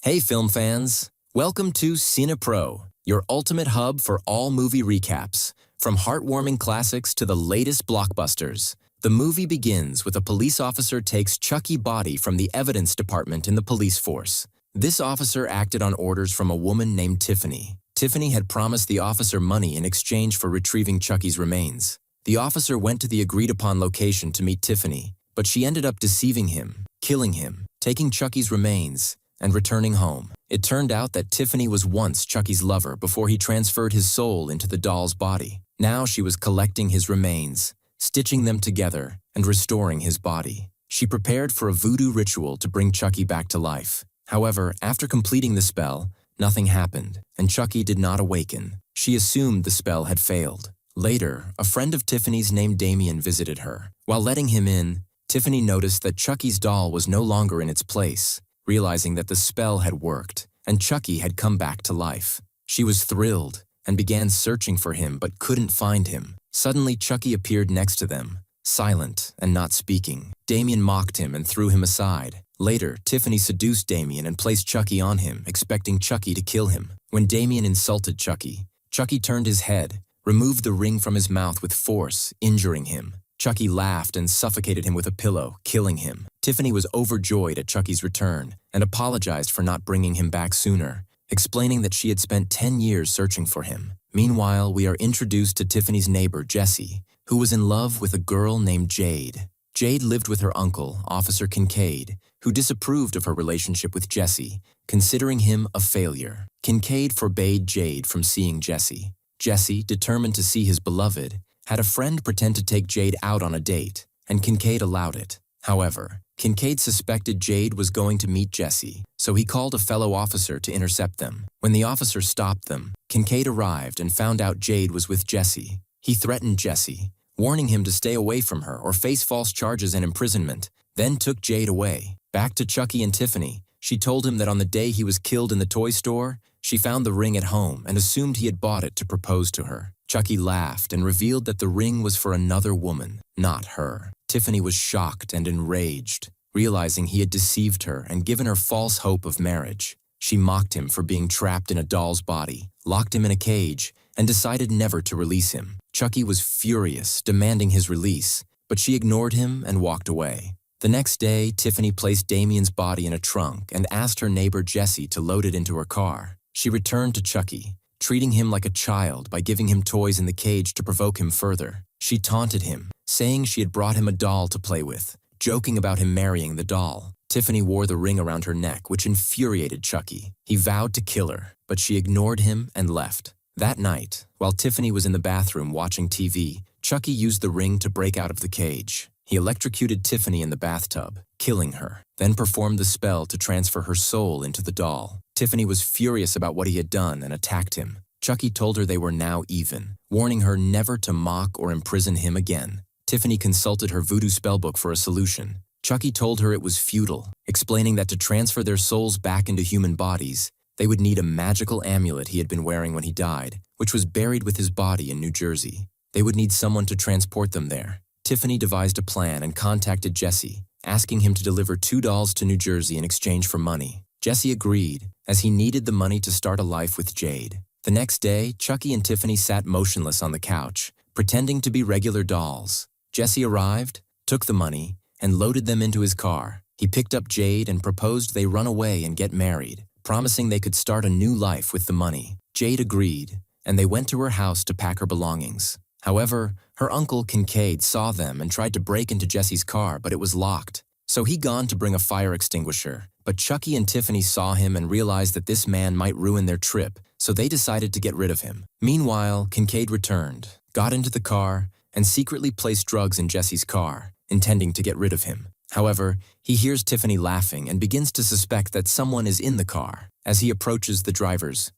Hey film fans, welcome to CINEPRO, your ultimate hub for all movie recaps. From heartwarming classics to the latest blockbusters, the movie begins with a police officer takes Chucky body from the evidence department in the police force. This officer acted on orders from a woman named Tiffany. Tiffany had promised the officer money in exchange for retrieving Chucky's remains. The officer went to the agreed-upon location to meet Tiffany, but she ended up deceiving him, killing him, taking Chucky's remains, and returning home. It turned out that Tiffany was once Chucky's lover before he transferred his soul into the doll's body. Now she was collecting his remains, stitching them together, and restoring his body. She prepared for a voodoo ritual to bring Chucky back to life. However, after completing the spell, nothing happened, and Chucky did not awaken. She assumed the spell had failed. Later, a friend of Tiffany's named Damien visited her. While letting him in, Tiffany noticed that Chucky's doll was no longer in its place. Realizing that the spell had worked and Chucky had come back to life. She was thrilled and began searching for him but couldn't find him. Suddenly, Chucky appeared next to them, silent and not speaking. Damien mocked him and threw him aside. Later, Tiffany seduced Damien and placed Chucky on him, expecting Chucky to kill him. When Damien insulted Chucky, Chucky turned his head, removed the ring from his mouth with force, injuring him. Chucky laughed and suffocated him with a pillow, killing him. Tiffany was overjoyed at Chucky's return and apologized for not bringing him back sooner, explaining that she had spent 10 years searching for him. Meanwhile, we are introduced to Tiffany's neighbor, Jessie, who was in love with a girl named Jade. Jade lived with her uncle, Officer Kincaid, who disapproved of her relationship with Jessie, considering him a failure. Kincaid forbade Jade from seeing Jessie. Jessie, determined to see his beloved, had a friend pretend to take Jade out on a date, and Kincaid allowed it. However, Kincaid suspected Jade was going to meet Jessie, so he called a fellow officer to intercept them. When the officer stopped them, Kincaid arrived and found out Jade was with Jessie. He threatened Jessie, warning him to stay away from her or face false charges and imprisonment, then took Jade away. Back to Chucky and Tiffany, she told him that on the day he was killed in the toy store, she found the ring at home and assumed he had bought it to propose to her. Chucky laughed and revealed that the ring was for another woman, not her. Tiffany was shocked and enraged, realizing he had deceived her and given her false hope of marriage. She mocked him for being trapped in a doll's body, locked him in a cage, and decided never to release him. Chucky was furious, demanding his release, but she ignored him and walked away. The next day, Tiffany placed Damien's body in a trunk and asked her neighbor Jessie to load it into her car. She returned to Chucky, treating him like a child by giving him toys in the cage to provoke him further. She taunted him, saying she had brought him a doll to play with, joking about him marrying the doll. Tiffany wore the ring around her neck, which infuriated Chucky. He vowed to kill her, but she ignored him and left. That night, while Tiffany was in the bathroom watching TV, Chucky used the ring to break out of the cage. He electrocuted Tiffany in the bathtub, killing her, then performed the spell to transfer her soul into the doll. Tiffany was furious about what he had done and attacked him. Chucky told her they were now even, warning her never to mock or imprison him again. Tiffany consulted her voodoo spellbook for a solution. Chucky told her it was futile, explaining that to transfer their souls back into human bodies, they would need a magical amulet he had been wearing when he died, which was buried with his body in New Jersey. They would need someone to transport them there. Tiffany devised a plan and contacted Jessie, asking him to deliver 2 dolls to New Jersey in exchange for money. Jessie agreed, as he needed the money to start a life with Jade. The next day, Chucky and Tiffany sat motionless on the couch, pretending to be regular dolls. Jessie arrived, took the money, and loaded them into his car. He picked up Jade and proposed they run away and get married, promising they could start a new life with the money. Jade agreed, and they went to her house to pack her belongings. However, her uncle Kincaid saw them and tried to break into Jessie's car, but it was locked. So he gone to bring a fire extinguisher, but Chucky and Tiffany saw him and realized that this man might ruin their trip, so they decided to get rid of him. Meanwhile, Kincaid returned, got into the car, and secretly placed drugs in Jessie's car, intending to get rid of him. However, he hears Tiffany laughing and begins to suspect that someone is in the car. As he approaches the driver's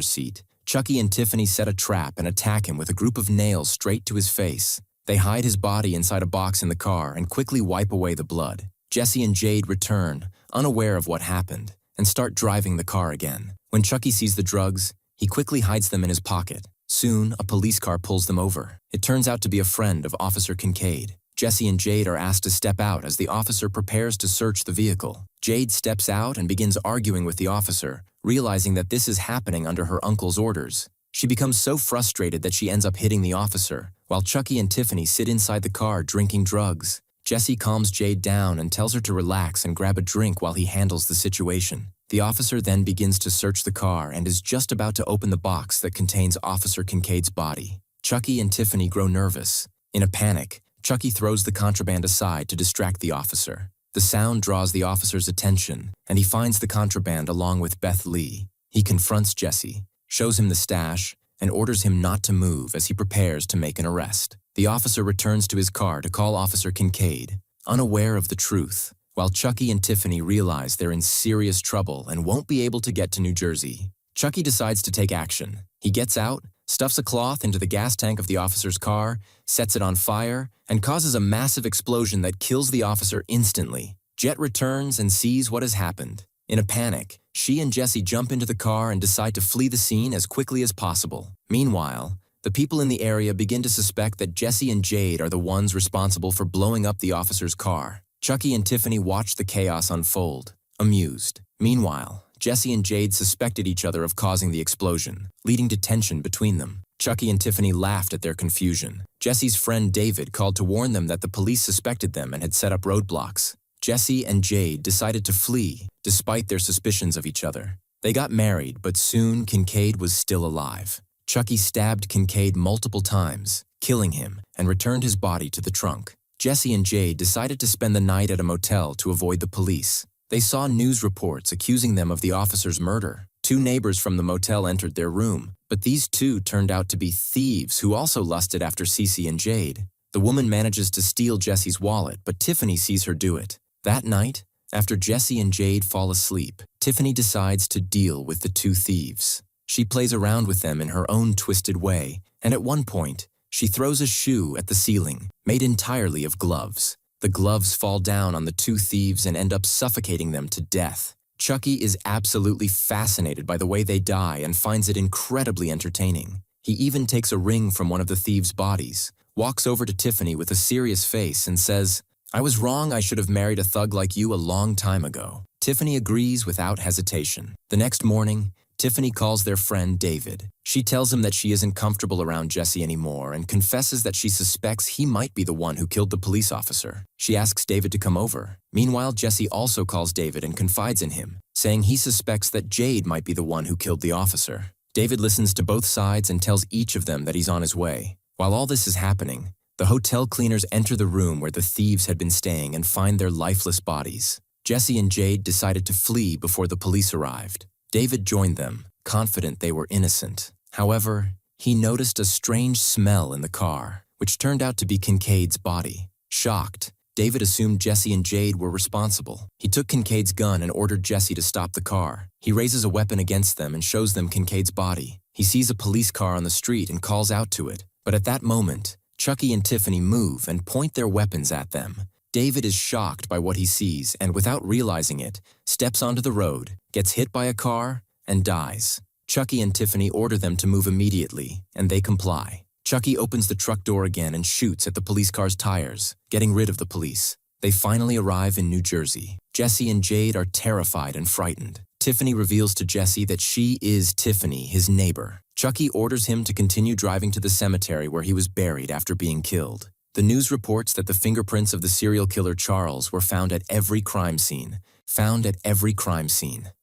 seat, Chucky and Tiffany set a trap and attack him with a group of nails straight to his face. They hide his body inside a box in the car and quickly wipe away the blood. Jessie and Jade return, unaware of what happened, and start driving the car again. When Chucky sees the drugs, he quickly hides them in his pocket. Soon, a police car pulls them over. It turns out to be a friend of Officer Kincaid. Jesse and Jade are asked to step out as the officer prepares to search the vehicle. Jade steps out and begins arguing with the officer, realizing that this is happening under her uncle's orders. She becomes so frustrated that she ends up hitting the officer, while Chucky and Tiffany sit inside the car drinking drugs. Jesse calms Jade down and tells her to relax and grab a drink while he handles the situation. The officer then begins to search the car and is just about to open the box that contains Officer Kincaid's body. Chucky and Tiffany grow nervous. In a panic, Chucky throws the contraband aside to distract the officer. The sound draws the officer's attention, and he finds the contraband along with Beth Lee. He confronts Jesse, shows him the stash, and orders him not to move as he prepares to make an arrest. The officer returns to his car to call Officer Kincaid, unaware of the truth, while Chucky and Tiffany realize they're in serious trouble and won't be able to get to New Jersey. Chucky decides to take action. He gets out, stuffs a cloth into the gas tank of the officer's car, sets it on fire, and causes a massive explosion that kills the officer instantly. Jet returns and sees what has happened. In a panic, she and Jesse jump into the car and decide to flee the scene as quickly as possible. Meanwhile, the people in the area begin to suspect that Jesse and Jade are the ones responsible for blowing up the officer's car. Chucky and Tiffany watch the chaos unfold, amused. Meanwhile, Jesse and Jade suspected each other of causing the explosion, leading to tension between them. Chucky and Tiffany laughed at their confusion. Jesse's friend David called to warn them that the police suspected them and had set up roadblocks. Jesse and Jade decided to flee, despite their suspicions of each other. They got married, but soon Kincaid was still alive. Chucky stabbed Kincaid multiple times, killing him, and returned his body to the trunk. Jesse and Jade decided to spend the night at a motel to avoid the police. They saw news reports accusing them of the officer's murder. 2 neighbors from the motel entered their room, but these 2 turned out to be thieves who also lusted after Cece and Jade. The woman manages to steal Jesse's wallet, but Tiffany sees her do it. That night, after Jesse and Jade fall asleep, Tiffany decides to deal with the 2 thieves. She plays around with them in her own twisted way, and at one point, she throws a shoe at the ceiling, made entirely of gloves. The gloves fall down on the 2 thieves and end up suffocating them to death. Chucky is absolutely fascinated by the way they die and finds it incredibly entertaining. He even takes a ring from one of the thieves' bodies, walks over to Tiffany with a serious face and says, "I was wrong, I should have married a thug like you a long time ago." Tiffany agrees without hesitation. The next morning, Tiffany calls their friend David. She tells him that she isn't comfortable around Jesse anymore and confesses that she suspects he might be the one who killed the police officer. She asks David to come over. Meanwhile, Jesse also calls David and confides in him, saying he suspects that Jade might be the one who killed the officer. David listens to both sides and tells each of them that he's on his way. While all this is happening, the hotel cleaners enter the room where the thieves had been staying and find their lifeless bodies. Jesse and Jade decided to flee before the police arrived. David joined them, confident they were innocent. However, he noticed a strange smell in the car, which turned out to be Kincaid's body. Shocked, David assumed Jesse and Jade were responsible. He took Kincaid's gun and ordered Jesse to stop the car. He raises a weapon against them and shows them Kincaid's body. He sees a police car on the street and calls out to it. But at that moment, Chucky and Tiffany move and point their weapons at them. David is shocked by what he sees and, without realizing it, steps onto the road, gets hit by a car, and dies. Chucky and Tiffany order them to move immediately, and they comply. Chucky opens the truck door again and shoots at the police car's tires, getting rid of the police. They finally arrive in New Jersey. Jesse and Jade are terrified and frightened. Tiffany reveals to Jesse that she is Tiffany, his neighbor. Chucky orders him to continue driving to the cemetery where he was buried after being killed. The news reports that the fingerprints of the serial killer Charles were found at every crime scene,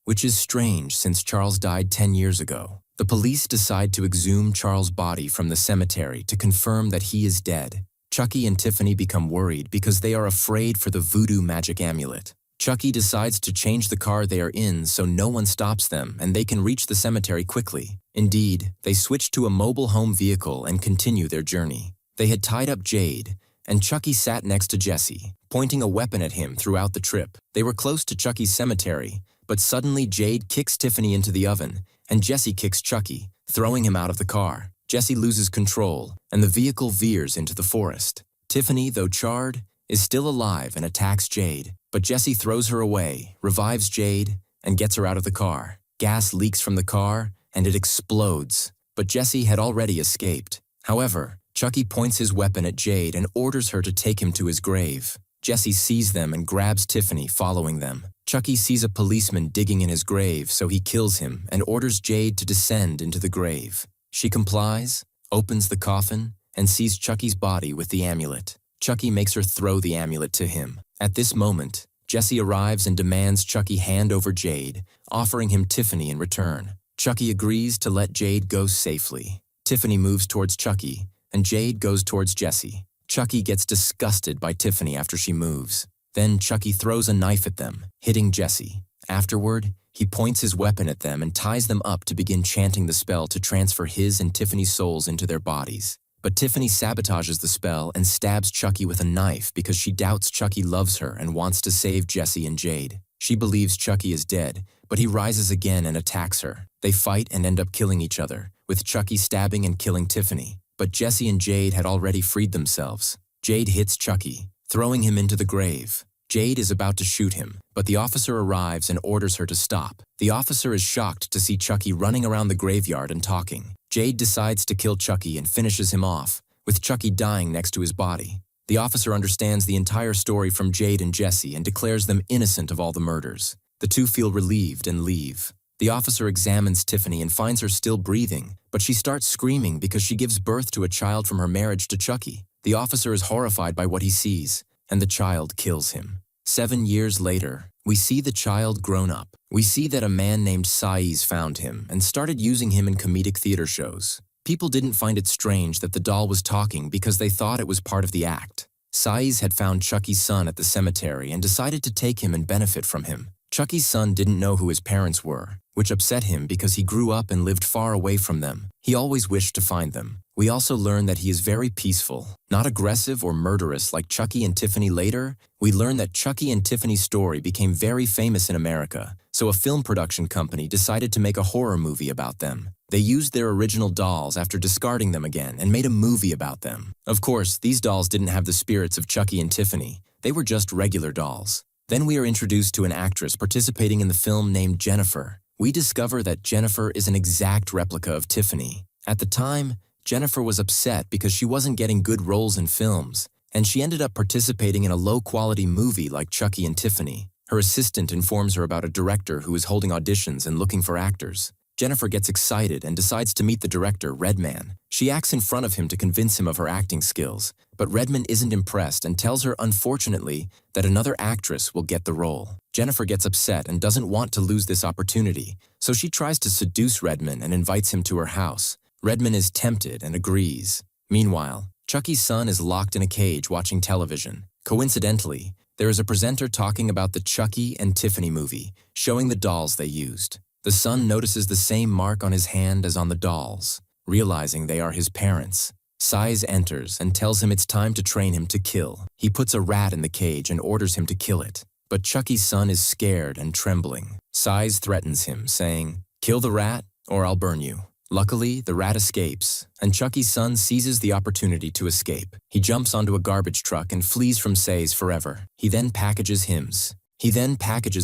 which is strange since Charles died 10 years ago. The police decide to exhume Charles' body from the cemetery to confirm that he is dead. Chucky and Tiffany become worried because they are afraid for the voodoo magic amulet. Chucky decides to change the car they are in so no one stops them and they can reach the cemetery quickly. Indeed, they switch to a mobile home vehicle and continue their journey. They had tied up Jade, and Chucky sat next to Jesse, pointing a weapon at him throughout the trip. They were close to Chucky's cemetery, but suddenly Jade kicks Tiffany into the oven, and Jesse kicks Chucky, throwing him out of the car. Jesse loses control, and the vehicle veers into the forest. Tiffany, though charred, is still alive and attacks Jade, but Jesse throws her away, revives Jade, and gets her out of the car. Gas leaks from the car, and it explodes, but Jesse had already escaped. However, Chucky points his weapon at Jade and orders her to take him to his grave. Jesse sees them and grabs Tiffany, following them. Chucky sees a policeman digging in his grave, so he kills him and orders Jade to descend into the grave. She complies, opens the coffin, and sees Chucky's body with the amulet. Chucky makes her throw the amulet to him. At this moment, Jesse arrives and demands Chucky hand over Jade, offering him Tiffany in return. Chucky agrees to let Jade go safely. Tiffany moves towards Chucky, and Jade goes towards Jesse. Chucky gets disgusted by Tiffany after she moves. Then Chucky throws a knife at them, hitting Jesse. Afterward, he points his weapon at them and ties them up to begin chanting the spell to transfer his and Tiffany's souls into their bodies. But Tiffany sabotages the spell and stabs Chucky with a knife because she doubts Chucky loves her and wants to save Jesse and Jade. She believes Chucky is dead, but he rises again and attacks her. They fight and end up killing each other, with Chucky stabbing and killing Tiffany. But Jesse and Jade had already freed themselves. Jade hits Chucky, throwing him into the grave. Jade is about to shoot him, but the officer arrives and orders her to stop. The officer is shocked to see Chucky running around the graveyard and talking. Jade decides to kill Chucky and finishes him off, with Chucky dying next to his body. The officer understands the entire story from Jade and Jesse and declares them innocent of all the murders. The two feel relieved and leave. The officer examines Tiffany and finds her still breathing, but she starts screaming because she gives birth to a child from her marriage to Chucky. The officer is horrified by what he sees, and the child kills him. 7 years later, we see the child grown up. We see that a man named Saiz found him and started using him in comedic theater shows. People didn't find it strange that the doll was talking because they thought it was part of the act. Saiz had found Chucky's son at the cemetery and decided to take him and benefit from him. Chucky's son didn't know who his parents were, which upset him because he grew up and lived far away from them. He always wished to find them. We also learn that he is very peaceful, not aggressive or murderous like Chucky and Tiffany. Later, we learn that Chucky and Tiffany's story became very famous in America, so a film production company decided to make a horror movie about them. They used their original dolls after discarding them again and made a movie about them. Of course, these dolls didn't have the spirits of Chucky and Tiffany. They were just regular dolls. Then we are introduced to an actress participating in the film named Jennifer. We discover that Jennifer is an exact replica of Tiffany. At the time, Jennifer was upset because she wasn't getting good roles in films, and she ended up participating in a low-quality movie like Chucky and Tiffany. Her assistant informs her about a director who is holding auditions and looking for actors. Jennifer gets excited and decides to meet the director, Redman. She acts in front of him to convince him of her acting skills, but Redman isn't impressed and tells her, unfortunately, that another actress will get the role. Jennifer gets upset and doesn't want to lose this opportunity, so she tries to seduce Redman and invites him to her house. Redman is tempted and agrees. Meanwhile, Chucky's son is locked in a cage watching television. Coincidentally, there is a presenter talking about the Chucky and Tiffany movie, showing the dolls they used. The son notices the same mark on his hand as on the dolls, realizing they are his parents. Saiz enters and tells him it's time to train him to kill. He puts a rat in the cage and orders him to kill it. But Chucky's son is scared and trembling. Saiz threatens him, saying, "Kill the rat or I'll burn you." Luckily, the rat escapes, and Chucky's son seizes the opportunity to escape. He jumps onto a garbage truck and flees from Saiz forever. He then packages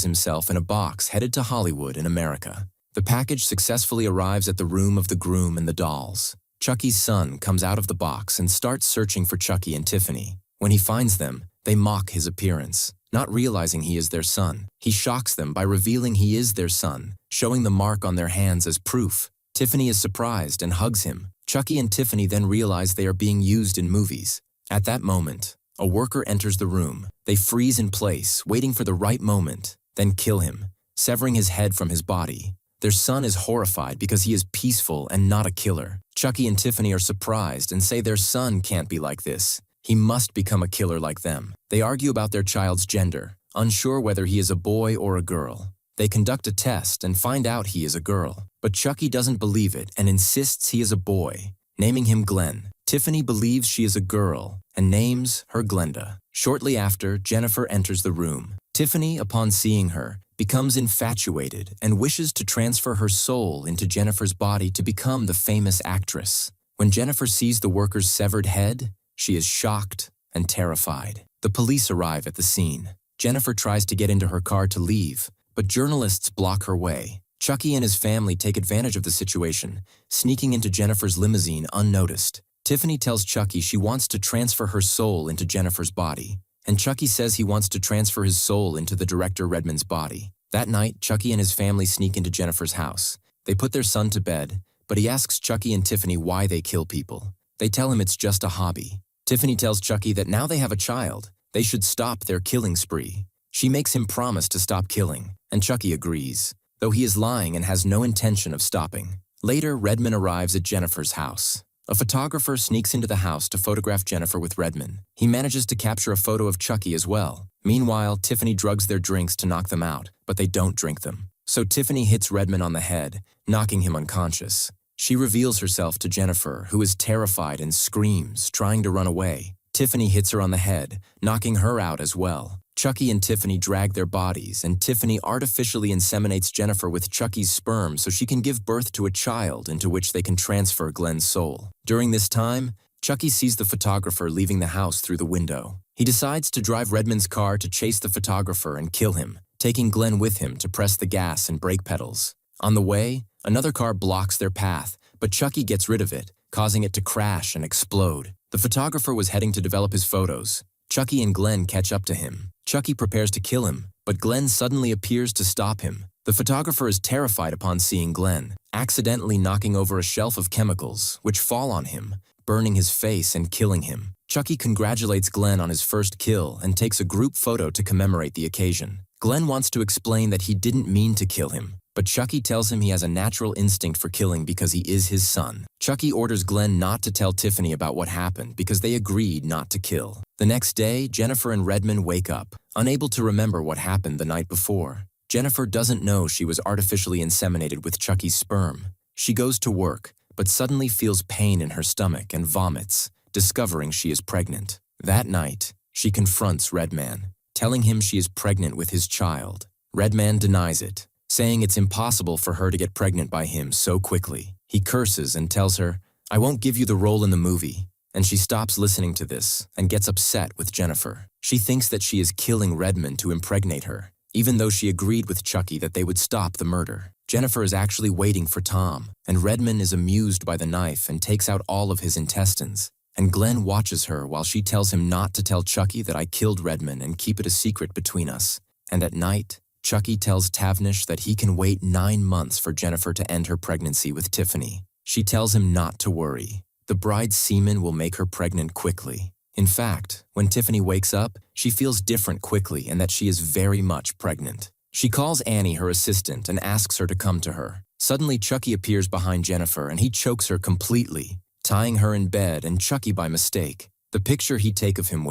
himself in a box headed to Hollywood in America. The package successfully arrives at the room of the groom and the dolls. Chucky's son comes out of the box and starts searching for Chucky and Tiffany. When he finds them, they mock his appearance. Not realizing he is their son, he shocks them by revealing he is their son, showing the mark on their hands as proof. Tiffany is surprised and hugs him. Chucky and Tiffany then realize they are being used in movies. At that moment, a worker enters the room. They freeze in place, waiting for the right moment, then kill him, severing his head from his body. Their son is horrified because he is peaceful and not a killer. Chucky and Tiffany are surprised and say their son can't be like this. He must become a killer like them. They argue about their child's gender, unsure whether he is a boy or a girl. They conduct a test and find out he is a girl. But Chucky doesn't believe it and insists he is a boy, naming him Glenn. Tiffany believes she is a girl and names her Glenda. Shortly after, Jennifer enters the room. Tiffany, upon seeing her, becomes infatuated and wishes to transfer her soul into Jennifer's body to become the famous actress. When Jennifer sees the worker's severed head, she is shocked and terrified. The police arrive at the scene. Jennifer tries to get into her car to leave, but journalists block her way. Chucky and his family take advantage of the situation, sneaking into Jennifer's limousine unnoticed. Tiffany tells Chucky she wants to transfer her soul into Jennifer's body, and Chucky says he wants to transfer his soul into the director Redmond's body. That night, Chucky and his family sneak into Jennifer's house. They put their son to bed, but he asks Chucky and Tiffany why they kill people. They tell him it's just a hobby. Tiffany tells Chucky that now they have a child, they should stop their killing spree. She makes him promise to stop killing, and Chucky agrees, though he is lying and has no intention of stopping. Later, Redmond arrives at Jennifer's house. A photographer sneaks into the house to photograph Jennifer with Redmond. He manages to capture a photo of Chucky as well. Meanwhile, Tiffany drugs their drinks to knock them out, but they don't drink them. So Tiffany hits Redmond on the head, knocking him unconscious. She reveals herself to Jennifer, who is terrified and screams, trying to run away. Tiffany hits her on the head, knocking her out as well. Chucky and Tiffany drag their bodies, and Tiffany artificially inseminates Jennifer with Chucky's sperm so she can give birth to a child into which they can transfer Glenn's soul. During this time, Chucky sees the photographer leaving the house through the window. He decides to drive Redmond's car to chase the photographer and kill him, taking Glenn with him to press the gas and brake pedals. On the way, another car blocks their path, but Chucky gets rid of it, causing it to crash and explode. The photographer was heading to develop his photos. Chucky and Glenn catch up to him. Chucky prepares to kill him, but Glenn suddenly appears to stop him. The photographer is terrified upon seeing Glenn, accidentally knocking over a shelf of chemicals, which fall on him, burning his face and killing him. Chucky congratulates Glenn on his first kill and takes a group photo to commemorate the occasion. Glenn wants to explain that he didn't mean to kill him, but Chucky tells him he has a natural instinct for killing because he is his son. Chucky orders Glenn not to tell Tiffany about what happened because they agreed not to kill. The next day, Jennifer and Redmond wake up, unable to remember what happened the night before. Jennifer doesn't know she was artificially inseminated with Chucky's sperm. She goes to work, but suddenly feels pain in her stomach and vomits, discovering she is pregnant. That night, she confronts Redman, telling him she is pregnant with his child. Redman denies it, saying it's impossible for her to get pregnant by him so quickly. He curses and tells her, "I won't give you the role in the movie." And she stops listening to this and gets upset with Jennifer. She thinks that she is killing Redmond to impregnate her, even though she agreed with Chucky that they would stop the murder. Jennifer is actually waiting for Tom, and Redmond is amused by the knife and takes out all of his intestines. And Glenn watches her while she tells him not to tell Chucky that I killed Redmond and keep it a secret between us. And at night, Chucky tells Tavnish that he can wait 9 months for Jennifer to end her pregnancy with Tiffany. She tells him not to worry. The bride's semen will make her pregnant quickly. In fact, when Tiffany wakes up, she feels different quickly and that she is very much pregnant. She calls Annie, her assistant, and asks her to come to her. Suddenly, Chucky appears behind Jennifer and he chokes her completely, tying her in bed and Chucky by mistake. The picture he take of him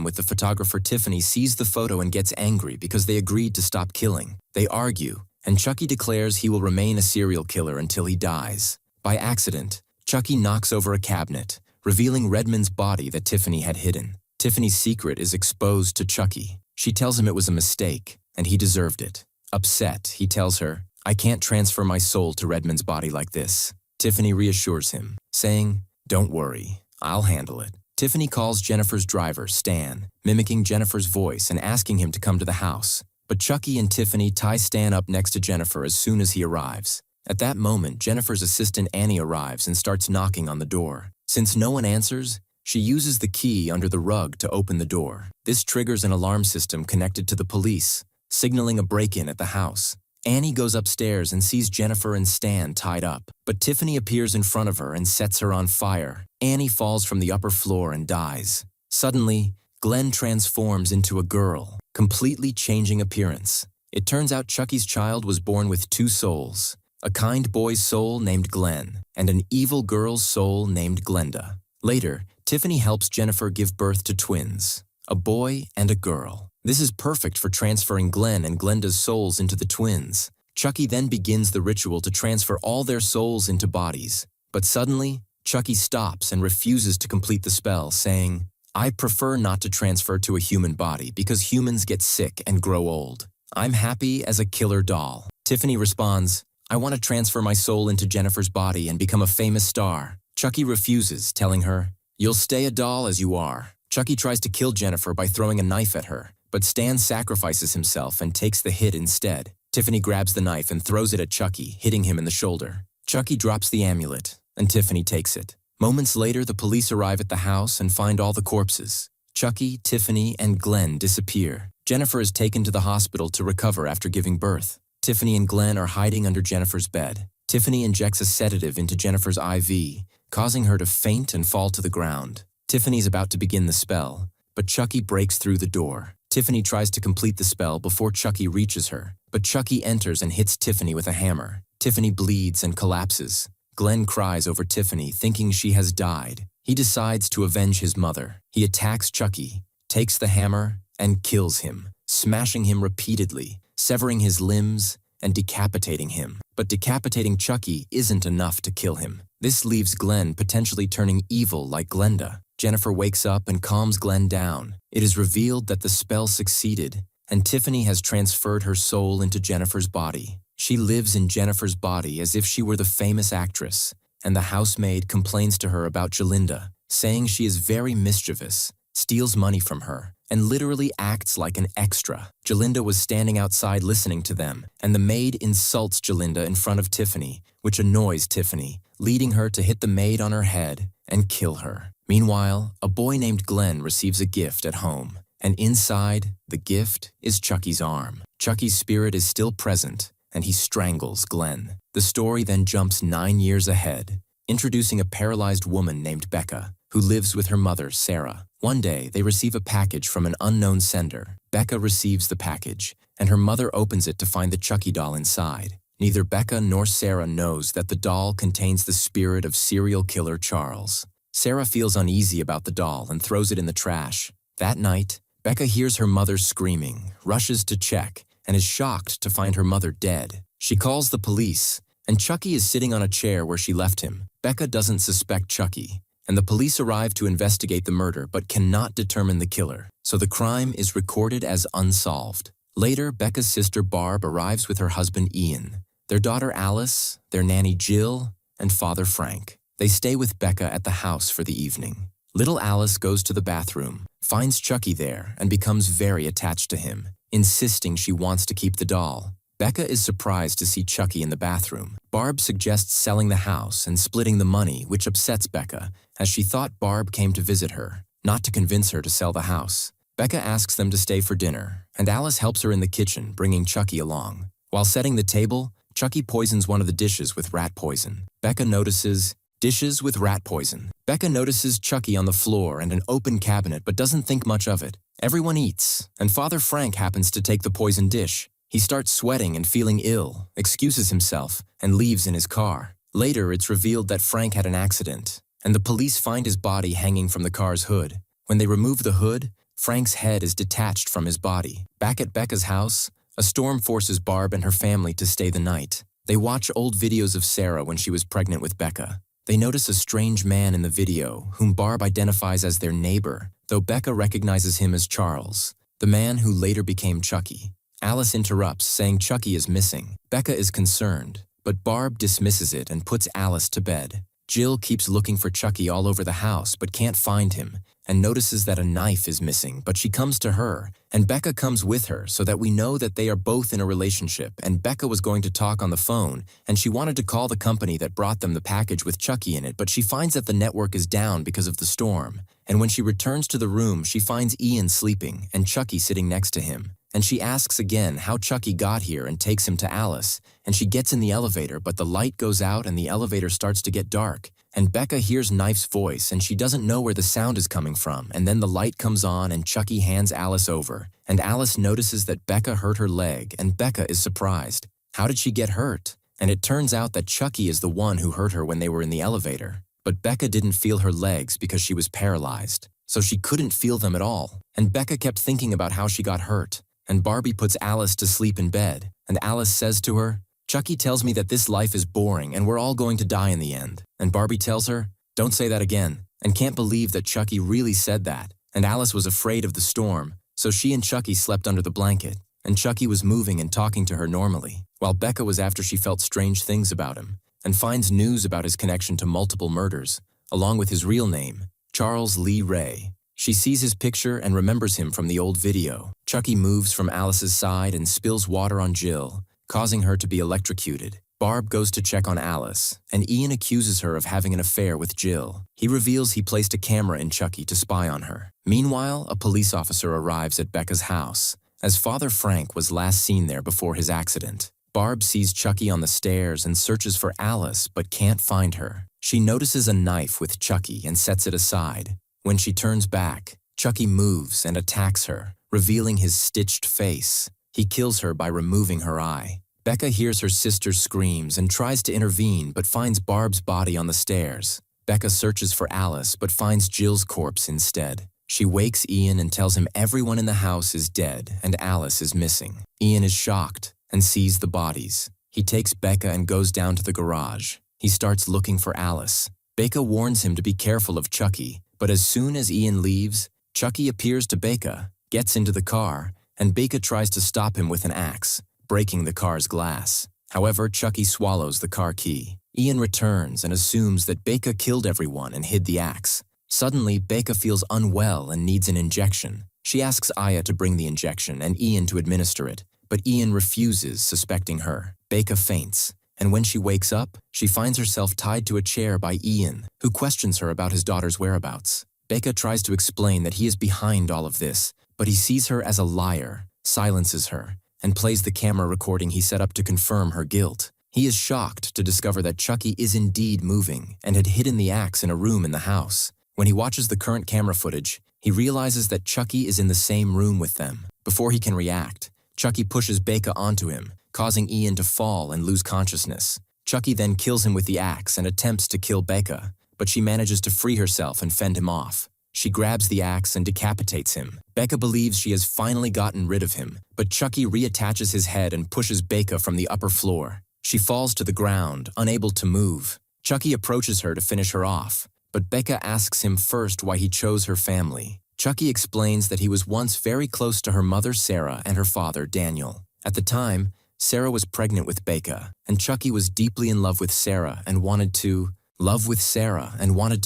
with the photographer Tiffany sees the photo and gets angry because they agreed to stop killing. They argue, and Chucky declares he will remain a serial killer until he dies. By accident, Chucky knocks over a cabinet, revealing Redmond's body that Tiffany had hidden. Tiffany's secret is exposed to Chucky. She tells him it was a mistake, and he deserved it. Upset, he tells her, "I can't transfer my soul to Redmond's body like this." Tiffany reassures him, saying, "Don't worry, I'll handle it." Tiffany calls Jennifer's driver, Stan, mimicking Jennifer's voice and asking him to come to the house. But Chucky and Tiffany tie Stan up next to Jennifer as soon as he arrives. At that moment, Jennifer's assistant Annie arrives and starts knocking on the door. Since no one answers, she uses the key under the rug to open the door. This triggers an alarm system connected to the police, signaling a break-in at the house. Annie goes upstairs and sees Jennifer and Stan tied up, but Tiffany appears in front of her and sets her on fire. Annie falls from the upper floor and dies. Suddenly, Glenn transforms into a girl, completely changing appearance. It turns out Chucky's child was born with 2 souls, a kind boy's soul named Glenn, and an evil girl's soul named Glenda. Later, Tiffany helps Jennifer give birth to twins, a boy and a girl. This is perfect for transferring Glenn and Glenda's souls into the twins. Chucky then begins the ritual to transfer all their souls into bodies. But suddenly, Chucky stops and refuses to complete the spell, saying, "I prefer not to transfer to a human body because humans get sick and grow old. I'm happy as a killer doll." Tiffany responds, "I want to transfer my soul into Jennifer's body and become a famous star." Chucky refuses, telling her, "You'll stay a doll as you are." Chucky tries to kill Jennifer by throwing a knife at her, but Stan sacrifices himself and takes the hit instead. Tiffany grabs the knife and throws it at Chucky, hitting him in the shoulder. Chucky drops the amulet, and Tiffany takes it. Moments later, the police arrive at the house and find all the corpses. Chucky, Tiffany, and Glenn disappear. Jennifer is taken to the hospital to recover after giving birth. Tiffany and Glenn are hiding under Jennifer's bed. Tiffany injects a sedative into Jennifer's IV, causing her to faint and fall to the ground. Tiffany's about to begin the spell, but Chucky breaks through the door. Tiffany tries to complete the spell before Chucky reaches her, but Chucky enters and hits Tiffany with a hammer. Tiffany bleeds and collapses. Glenn cries over Tiffany, thinking she has died. He decides to avenge his mother. He attacks Chucky, takes the hammer, and kills him, smashing him repeatedly, severing his limbs, and decapitating him. But decapitating Chucky isn't enough to kill him. This leaves Glenn potentially turning evil like Glenda. Jennifer wakes up and calms Glenn down. It is revealed that the spell succeeded, and Tiffany has transferred her soul into Jennifer's body. She lives in Jennifer's body as if she were the famous actress, and the housemaid complains to her about Jalinda, saying she is very mischievous, steals money from her, and literally acts like an extra. Jalinda was standing outside listening to them, and the maid insults Jalinda in front of Tiffany, which annoys Tiffany, leading her to hit the maid on her head and kill her. Meanwhile, a boy named Glenn receives a gift at home, and inside, the gift is Chucky's arm. Chucky's spirit is still present, and he strangles Glenn. The story then jumps 9 years ahead, introducing a paralyzed woman named Becca, who lives with her mother, Sarah. One day, they receive a package from an unknown sender. Becca receives the package, and her mother opens it to find the Chucky doll inside. Neither Becca nor Sarah knows that the doll contains the spirit of serial killer Charles. Sarah feels uneasy about the doll and throws it in the trash. That night, Becca hears her mother screaming, rushes to check, and is shocked to find her mother dead. She calls the police, and Chucky is sitting on a chair where she left him. Becca doesn't suspect Chucky, and the police arrive to investigate the murder but cannot determine the killer, so the crime is recorded as unsolved. Later, Becca's sister Barb arrives with her husband Ian, their daughter Alice, their nanny Jill, and father Frank. They stay with Becca at the house for the evening. Little Alice goes to the bathroom, finds Chucky there, and becomes very attached to him, insisting she wants to keep the doll. Becca is surprised to see Chucky in the bathroom. Barb suggests selling the house and splitting the money, which upsets Becca, as she thought Barb came to visit her, not to convince her to sell the house. Becca asks them to stay for dinner, and Alice helps her in the kitchen, bringing Chucky along. While setting the table, Chucky poisons one of the dishes with rat poison. Becca notices dishes with rat poison. Becca notices Chucky on the floor and an open cabinet but doesn't think much of it. Everyone eats, and Father Frank happens to take the poisoned dish. He starts sweating and feeling ill, excuses himself, and leaves in his car. Later, it's revealed that Frank had an accident, and the police find his body hanging from the car's hood. When they remove the hood, Frank's head is detached from his body. Back at Becca's house, a storm forces Barb and her family to stay the night. They watch old videos of Sarah when she was pregnant with Becca. They notice a strange man in the video, whom Barb identifies as their neighbor, though Becca recognizes him as Charles, the man who later became Chucky. Alice interrupts, saying Chucky is missing. Becca is concerned, but Barb dismisses it and puts Alice to bed. Jill keeps looking for Chucky all over the house but can't find him, and notices that a knife is missing, but she comes to her, and Becca comes with her so that we know that they are both in a relationship, and Becca was going to talk on the phone, and she wanted to call the company that brought them the package with Chucky in it, but she finds that the network is down because of the storm, and when she returns to the room, she finds Ian sleeping and Chucky sitting next to him. And she asks again how Chucky got here and takes him to Alice, and she gets in the elevator, but the light goes out and the elevator starts to get dark, and Becca hears Knife's voice and she doesn't know where the sound is coming from, and then the light comes on and Chucky hands Alice over, and Alice notices that Becca hurt her leg, and Becca is surprised. How did she get hurt? And it turns out that Chucky is the one who hurt her when they were in the elevator. But Becca didn't feel her legs because she was paralyzed, so she couldn't feel them at all, and Becca kept thinking about how she got hurt. And Barbie puts Alice to sleep in bed, and Alice says to her, "Chucky tells me that this life is boring and we're all going to die in the end." And Barbie tells her, "Don't say that again," and can't believe that Chucky really said that. And Alice was afraid of the storm, so she and Chucky slept under the blanket, and Chucky was moving and talking to her normally, while Becca was after she felt strange things about him, and finds news about his connection to multiple murders, along with his real name, Charles Lee Ray. She sees his picture and remembers him from the old video. Chucky moves from Alice's side and spills water on Jill, causing her to be electrocuted. Barb goes to check on Alice, and Ian accuses her of having an affair with Jill. He reveals he placed a camera in Chucky to spy on her. Meanwhile, a police officer arrives at Becca's house, as Father Frank was last seen there before his accident. Barb sees Chucky on the stairs and searches for Alice but can't find her. She notices a knife with Chucky and sets it aside. When she turns back, Chucky moves and attacks her, revealing his stitched face. He kills her by removing her eye. Becca hears her sister's screams and tries to intervene but finds Barb's body on the stairs. Becca searches for Alice but finds Jill's corpse instead. She wakes Ian and tells him everyone in the house is dead and Alice is missing. Ian is shocked and sees the bodies. He takes Becca and goes down to the garage. He starts looking for Alice. Becca warns him to be careful of Chucky, but as soon as Ian leaves, Chucky appears to Becca, gets into the car, and Becca tries to stop him with an axe, breaking the car's glass. However, Chucky swallows the car key. Ian returns and assumes that Becca killed everyone and hid the axe. Suddenly, Becca feels unwell and needs an injection. She asks Aya to bring the injection and Ian to administer it, but Ian refuses, suspecting her. Becca faints, and when she wakes up, she finds herself tied to a chair by Ian, who questions her about his daughter's whereabouts. Becca tries to explain that he is behind all of this, but he sees her as a liar, silences her, and plays the camera recording he set up to confirm her guilt. He is shocked to discover that Chucky is indeed moving and had hidden the axe in a room in the house. When he watches the current camera footage, he realizes that Chucky is in the same room with them. Before he can react, Chucky pushes Becca onto him, causing Ian to fall and lose consciousness. Chucky then kills him with the axe and attempts to kill Becca, but she manages to free herself and fend him off. She grabs the axe and decapitates him. Becca believes she has finally gotten rid of him, but Chucky reattaches his head and pushes Becca from the upper floor. She falls to the ground, unable to move. Chucky approaches her to finish her off, but Becca asks him first why he chose her family. Chucky explains that he was once very close to her mother Sarah and her father Daniel. At the time, Sarah was pregnant with Becca, and Chucky was deeply in love with Sarah and wanted to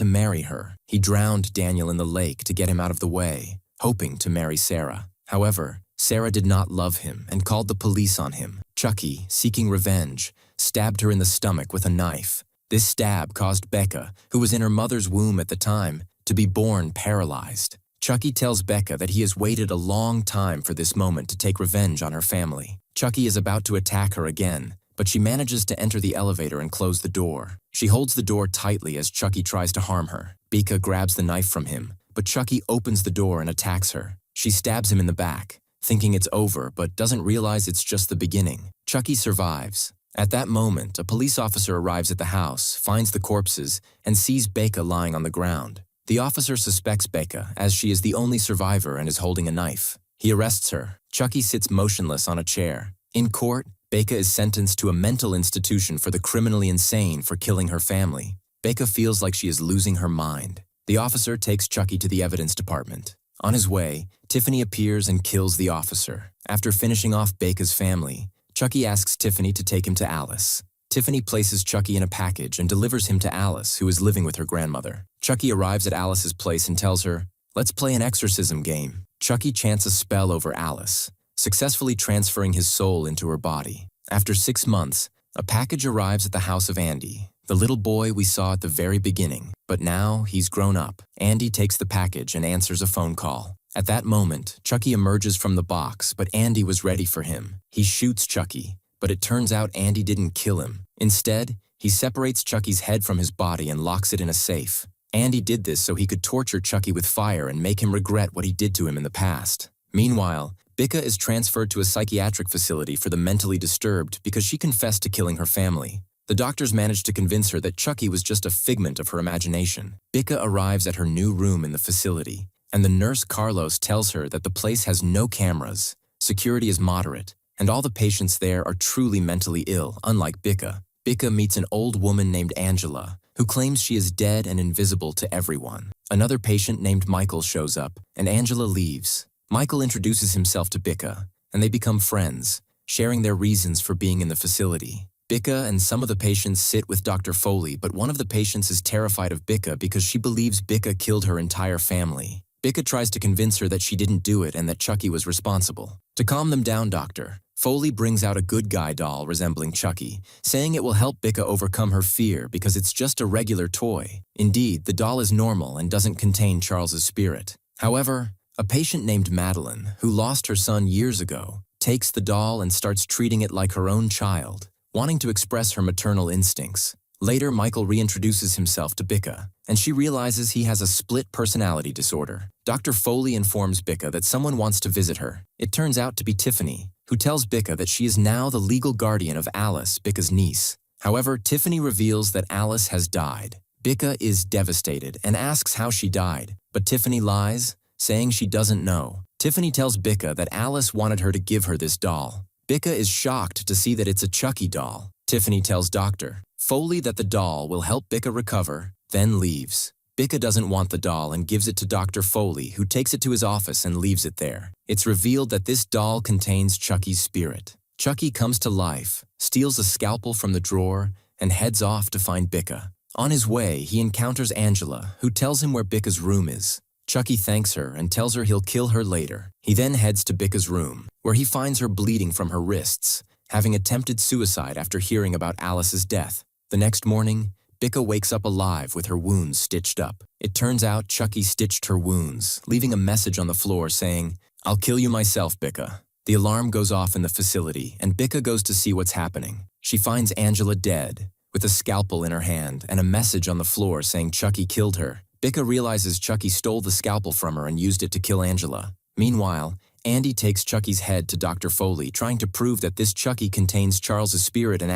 marry her. He drowned Daniel in the lake to get him out of the way, hoping to marry Sarah. However, Sarah did not love him and called the police on him. Chucky, seeking revenge, stabbed her in the stomach with a knife. This stab caused Becca, who was in her mother's womb at the time, to be born paralyzed. Chucky tells Becca that he has waited a long time for this moment to take revenge on her family. Chucky is about to attack her again, but she manages to enter the elevator and close the door. She holds the door tightly as Chucky tries to harm her. Becca grabs the knife from him, but Chucky opens the door and attacks her. She stabs him in the back, thinking it's over but doesn't realize it's just the beginning. Chucky survives. At that moment, a police officer arrives at the house, finds the corpses, and sees Becca lying on the ground. The officer suspects Becca, as she is the only survivor and is holding a knife. He arrests her. Chucky sits motionless on a chair. In court, Becca is sentenced to a mental institution for the criminally insane for killing her family. Becca feels like she is losing her mind. The officer takes Chucky to the evidence department. On his way, Tiffany appears and kills the officer. After finishing off Becca's family, Chucky asks Tiffany to take him to Alice. Tiffany places Chucky in a package and delivers him to Alice, who is living with her grandmother. Chucky arrives at Alice's place and tells her, "Let's play an exorcism game." Chucky chants a spell over Alice, successfully transferring his soul into her body. After 6 months, a package arrives at the house of Andy, the little boy we saw at the very beginning. But now he's grown up. Andy takes the package and answers a phone call. At that moment, Chucky emerges from the box, but Andy was ready for him. He shoots Chucky, but it turns out Andy didn't kill him. Instead, he separates Chucky's head from his body and locks it in a safe. Andy did this so he could torture Chucky with fire and make him regret what he did to him in the past. Meanwhile, Becca is transferred to a psychiatric facility for the mentally disturbed because she confessed to killing her family. The doctors managed to convince her that Chucky was just a figment of her imagination. Becca arrives at her new room in the facility, and the nurse Carlos tells her that the place has no cameras, security is moderate, and all the patients there are truly mentally ill, unlike Becca. Becca meets an old woman named Angela, who claims she is dead and invisible to everyone. Another patient named Michael shows up, and Angela leaves. Michael introduces himself to Becca, and they become friends, sharing their reasons for being in the facility. Becca and some of the patients sit with Dr. Foley, but one of the patients is terrified of Becca because she believes Becca killed her entire family. Becca tries to convince her that she didn't do it and that Chucky was responsible. To calm them down, Dr. Foley brings out a good guy doll resembling Chucky, saying it will help Bicca overcome her fear because it's just a regular toy. Indeed, the doll is normal and doesn't contain Charles's spirit. However, a patient named Madeline, who lost her son years ago, takes the doll and starts treating it like her own child, wanting to express her maternal instincts. Later, Michael reintroduces himself to Bicca, and she realizes he has a split personality disorder. Dr. Foley informs Bicca that someone wants to visit her. It turns out to be Tiffany, who tells Bicca that she is now the legal guardian of Alice, Bicca's niece. However, Tiffany reveals that Alice has died. Bicca is devastated and asks how she died, but Tiffany lies, saying she doesn't know. Tiffany tells Bicca that Alice wanted her to give her this doll. Bicca is shocked to see that it's a Chucky doll. Tiffany tells Dr. Foley that the doll will help Bicca recover, then leaves. Bicca doesn't want the doll and gives it to Dr. Foley, who takes it to his office and leaves it there. It's revealed that this doll contains Chucky's spirit. Chucky comes to life, steals a scalpel from the drawer, and heads off to find Bicca. On his way, he encounters Angela, who tells him where Bicca's room is. Chucky thanks her and tells her he'll kill her later. He then heads to Bicca's room, where he finds her bleeding from her wrists, having attempted suicide after hearing about Alice's death. The next morning, Bicca wakes up alive with her wounds stitched up. It turns out Chucky stitched her wounds, leaving a message on the floor saying, "I'll kill you myself, Bicca." The alarm goes off in the facility, and Bicca goes to see what's happening. She finds Angela dead, with a scalpel in her hand and a message on the floor saying Chucky killed her. Bicca realizes Chucky stole the scalpel from her and used it to kill Angela. Meanwhile, Andy takes Chucky's head to Dr. Foley, trying to prove that this Chucky contains Charles's spirit and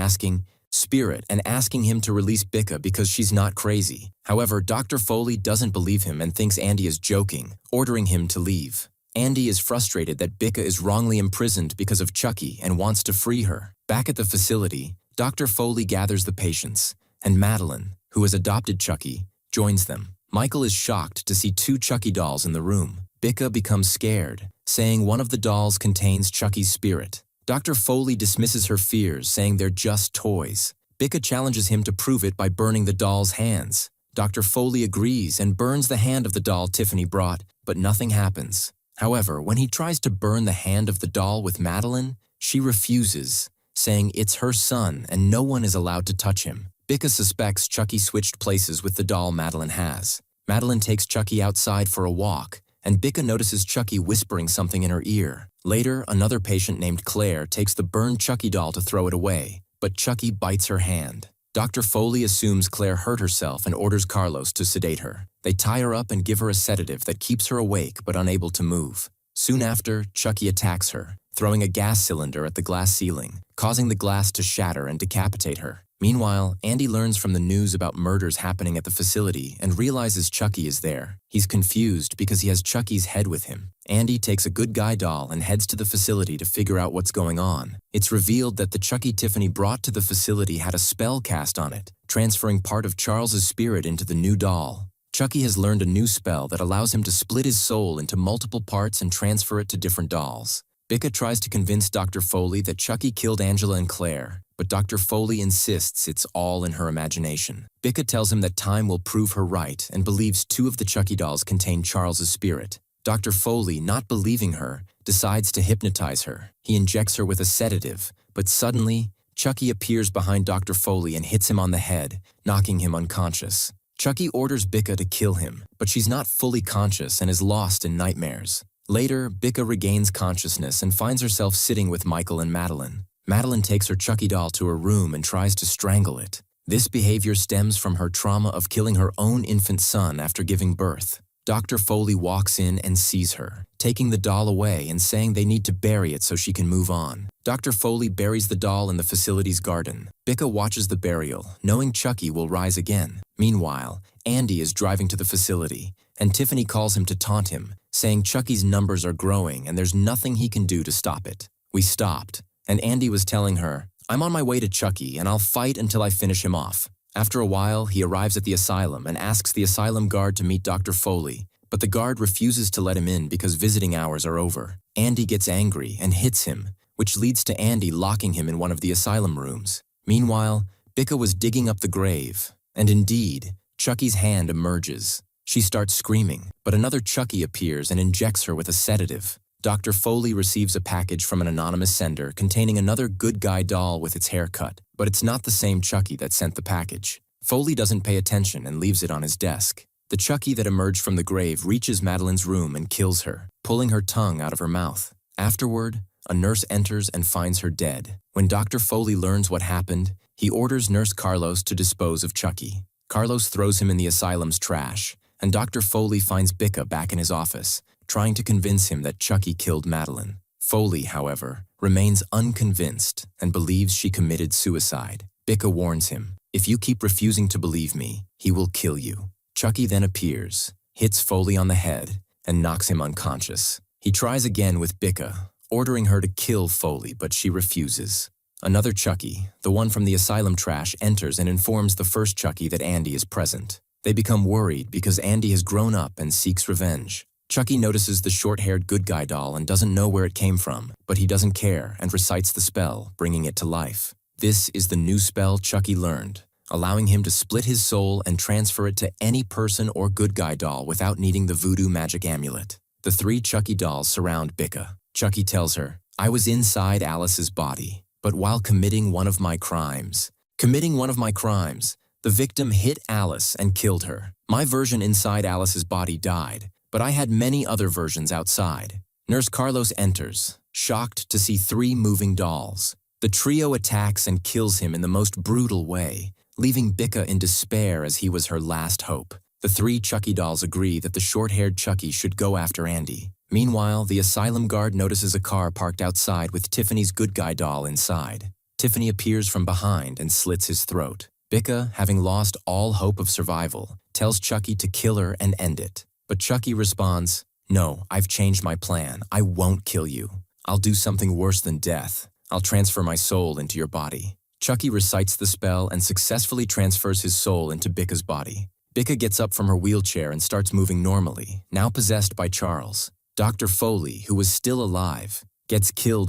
asking him to release Bicca because she's not crazy. However, Dr. Foley doesn't believe him and thinks Andy is joking, ordering him to leave. Andy is frustrated that Bicca is wrongly imprisoned because of Chucky and wants to free her. Back at the facility, Dr. Foley gathers the patients, and Madeline, who has adopted Chucky, joins them. Michael is shocked to see two Chucky dolls in the room. Bicca becomes scared, saying one of the dolls contains Chucky's spirit. Dr. Foley dismisses her fears, saying they're just toys. Bicca challenges him to prove it by burning the doll's hands. Dr. Foley agrees and burns the hand of the doll Tiffany brought, but nothing happens. However, when he tries to burn the hand of the doll with Madeline, she refuses, saying it's her son and no one is allowed to touch him. Bicca suspects Chucky switched places with the doll Madeline has. Madeline takes Chucky outside for a walk, and Bicca notices Chucky whispering something in her ear. Later, another patient named Claire takes the burned Chucky doll to throw it away, but Chucky bites her hand. Dr. Foley assumes Claire hurt herself and orders Carlos to sedate her. They tie her up and give her a sedative that keeps her awake but unable to move. Soon after, Chucky attacks her, throwing a gas cylinder at the glass ceiling, causing the glass to shatter and decapitate her. Meanwhile, Andy learns from the news about murders happening at the facility and realizes Chucky is there. He's confused because he has Chucky's head with him. Andy takes a good guy doll and heads to the facility to figure out what's going on. It's revealed that the Chucky Tiffany brought to the facility had a spell cast on it, transferring part of Charles's spirit into the new doll. Chucky has learned a new spell that allows him to split his soul into multiple parts and transfer it to different dolls. Bicca tries to convince Dr. Foley that Chucky killed Angela and Claire, but Dr. Foley insists it's all in her imagination. Bicca tells him that time will prove her right and believes two of the Chucky dolls contain Charles's spirit. Dr. Foley, not believing her, decides to hypnotize her. He injects her with a sedative, but suddenly, Chucky appears behind Dr. Foley and hits him on the head, knocking him unconscious. Chucky orders Bicca to kill him, but she's not fully conscious and is lost in nightmares. Later, Bicca regains consciousness and finds herself sitting with Michael and Madeline. Madeline takes her Chucky doll to her room and tries to strangle it. This behavior stems from her trauma of killing her own infant son after giving birth. Dr. Foley walks in and sees her, taking the doll away and saying they need to bury it so she can move on. Dr. Foley buries the doll in the facility's garden. Bicca watches the burial, knowing Chucky will rise again. Meanwhile, Andy is driving to the facility, and Tiffany calls him to taunt him, saying Chucky's numbers are growing and there's nothing he can do to stop it. We stopped, and Andy was telling her, "I'm on my way to Chucky and I'll fight until I finish him off." After a while, he arrives at the asylum and asks the asylum guard to meet Dr. Foley, but the guard refuses to let him in because visiting hours are over. Andy gets angry and hits him, which leads to Andy locking him in one of the asylum rooms. Meanwhile, Bicca was digging up the grave, and indeed, Chucky's hand emerges. She starts screaming, but another Chucky appears and injects her with a sedative. Dr. Foley receives a package from an anonymous sender containing another good guy doll with its hair cut, but it's not the same Chucky that sent the package. Foley doesn't pay attention and leaves it on his desk. The Chucky that emerged from the grave reaches Madeline's room and kills her, pulling her tongue out of her mouth. Afterward, a nurse enters and finds her dead. When Dr. Foley learns what happened, he orders Nurse Carlos to dispose of Chucky. Carlos throws him in the asylum's trash, and Dr. Foley finds Bicca back in his office, trying to convince him that Chucky killed Madeline. Foley, however, remains unconvinced and believes she committed suicide. Bicca warns him, "If you keep refusing to believe me, he will kill you." Chucky then appears, hits Foley on the head, and knocks him unconscious. He tries again with Bicca, ordering her to kill Foley, but she refuses. Another Chucky, the one from the asylum trash, enters and informs the first Chucky that Andy is present. They become worried because Andy has grown up and seeks revenge. Chucky notices the short-haired good guy doll and doesn't know where it came from, but he doesn't care and recites the spell, bringing it to life. This is the new spell Chucky learned, allowing him to split his soul and transfer it to any person or good guy doll without needing the voodoo magic amulet. The three Chucky dolls surround Bicca. Chucky tells her, "I was inside Alice's body, but while committing one of my crimes, the victim hit Alice and killed her. My version inside Alice's body died, but I had many other versions outside." Nurse Carlos enters, shocked to see three moving dolls. The trio attacks and kills him in the most brutal way, leaving Bicca in despair as he was her last hope. The three Chucky dolls agree that the short-haired Chucky should go after Andy. Meanwhile, the asylum guard notices a car parked outside with Tiffany's good guy doll inside. Tiffany appears from behind and slits his throat. Bicca, having lost all hope of survival, tells Chucky to kill her and end it. But Chucky responds, "No, I've changed my plan. I won't kill you. I'll do something worse than death. I'll transfer my soul into your body." Chucky recites the spell and successfully transfers his soul into Bicca's body. Bicca gets up from her wheelchair and starts moving normally, now possessed by Charles. Dr. Foley, who was still alive, gets killed